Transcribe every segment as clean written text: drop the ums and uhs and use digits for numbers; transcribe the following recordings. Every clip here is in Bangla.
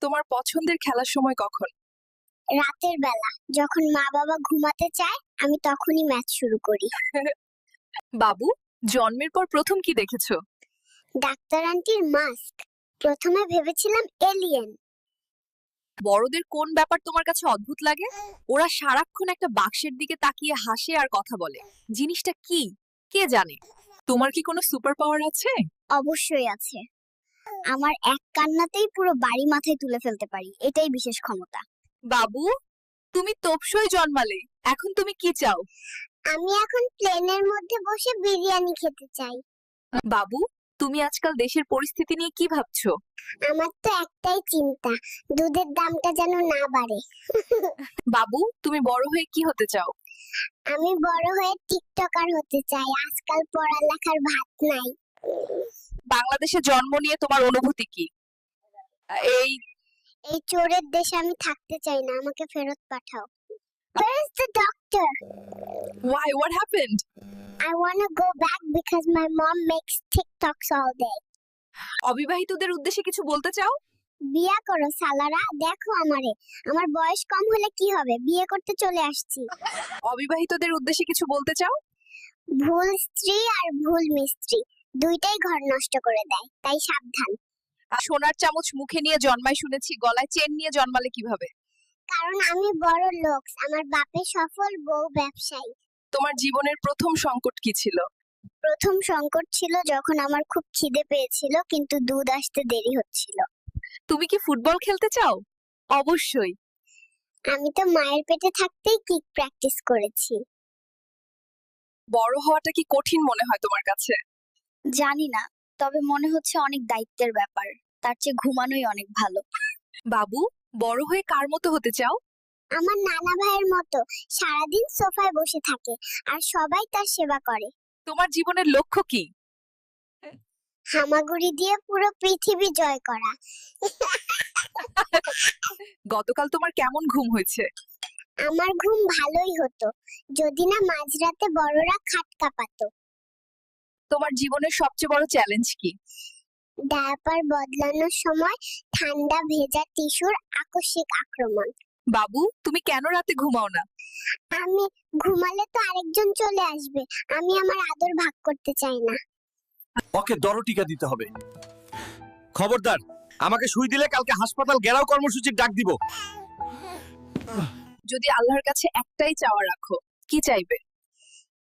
তোমার পছন্দের খেলার সময় কখন? রাতের বেলা যখন মা বাবা ঘুমাতে চায় আমি তখনই ম্যাচ শুরু করি। বাবু, জন্মের পর প্রথম কি দেখেছো? ডাক্তার আন্টির মাস্ক। প্রথমে ভেবেছিলাম এলিয়েন। বড়দের কোন ব্যাপার তোমার কাছে অদ্ভুত লাগে? ওরা সারাক্ষণ একটা বাক্সের দিকে তাকিয়ে হাসে আর কথা বলে। জিনিসটা কি, কে জানে? তোমার কি কোনো সুপার পাওয়ার আছে? অবশ্যই আছে। আমার এক কান্নাতেই পুরো বাড়ি মাথায় তুলে ফেলতে পারি, এটাই বিশেষ ক্ষমতা। বাবু, তুমি তোপসই জন্মালে, এখন তুমি কি চাও? আমি এখন প্লেনের মধ্যে বসে বিরিয়ানি খেতে চাই। বাবু, তুমি আজকাল দেশের পরিস্থিতি নিয়ে কি ভাবছো? আমার তো একটাই চিন্তা, দুধের দামটা যেন না বাড়ে। বাবু, তুমি বড় হয়ে কি হতে চাও? আমি বড় হয়ে টিকটকার হতে চাই, আজকাল পড়ালেখার ভাত নাই। বাংলাদেশে জন্ম নিয়ে তোমার অনুভূতি কি? এই এই চোরের দেশে আমি থাকতে চাই না, আমাকে ফেরত পাঠাও। Where is the doctor? why, what happened? I want to go back because my mom makes TikToks all day. অবিবাহিতদের উদ্দেশ্যে কিছু বলতে চাও? বিয়া করো সালারা, দেখো আমারে, আমার বয়স কম হলে কি হবে, বিয়ে করতে চলে আসছি। অবিবাহিতদের উদ্দেশ্যে কিছু বলতে চাও? ভুল স্ত্রী আর ভুল মিস্ত্রি দুইটাই ঘর নষ্ট করে দেয়, তাই সাবধান। আর সোনার চামচ মুখে নিয়ে জন্মায় শুনেছি, গলায় চেন নিয়ে জন্মালে কিভাবে? কারণ আমি বড় লোক, আমার বাপে সফল, বউ ব্যবসায়ী। তোমার জীবনের প্রথম সংকট কি ছিল? প্রথম সংকট ছিল যখন আমার খুব খিদে পেয়েছিল কিন্তু দুধ আসতে দেরি হচ্ছিল। তুমি কি ফুটবল খেলতে চাও? অবশ্যই। আমি তো মায়ের পেটে থাকতেই কিক প্র্যাকটিস করেছি। বড় হওয়াটা কি কঠিন মনে হয় তোমার কাছে? জানি না, তবে মনে হচ্ছে অনেক দায়িত্বের ব্যাপার, তার চেয়ে ঘুমানোই অনেক ভালো। বাবু, বড় হয়ে কার মতো হতে চাও? আমার নানা ভাইয়ের মতো, সারাদিন সোফায় বসে থাকে আর সবাই তার সেবা করে। তোমার জীবনের লক্ষ্য কি? হামাগুড়ি দিয়ে পুরো পৃথিবী জয় করা। গতকাল তোমার কেমন ঘুম হয়েছে? আমার ঘুম ভালোই হতো যদি না মাঝরাতে বড়রা খাট কাঁপাতো। তোমার জীবনের সবচেয়ে বড় চ্যালেঞ্জ কি? ডায়াপার বদলানোর সময় ঠান্ডা ভেজা টিস্যুর আকস্মিক আক্রমণ। বাবু, তুমি কেন রাতে ঘুমাও না? আমি ঘুমালে তো আরেকজন চলে আসবে, আমি আমার আদর ভাগ করতে চাই না। ওকে দরটিকা দিতে হবে। খবরদার, আমাকে সুই দিলে কালকে হাসপাতাল ঘেরাও কর্মসূচির ডাক দিব। যদি আল্লাহর কাছে একটাই চাওয়া রাখো, কি চাইবে?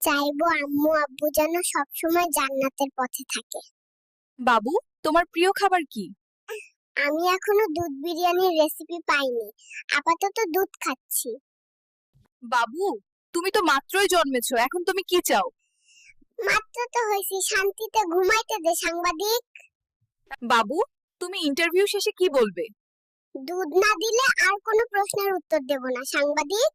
চাইবো আম্মু আব্বু যেন সবসময় জান্নাতের পথে থাকে। বাবু, তোমার প্রিয় খাবার কি? আমি এখনো দুধ বিরিয়ানির রেসিপি পাইনি, আপাতত দুধ খাচ্ছি। বাবু, তুমি তো মাত্রই জন্মেছো, এখন তুমি কি চাও? মাত্র তো হয়েছি, শান্তিতে ঘুমাইতে দে সাংবাদিক। বাবু, তুমি ইন্টারভিউ শেষে কি বলবে? দুধ না দিলে আর কোনো প্রশ্নের উত্তর দেব না সাংবাদিক।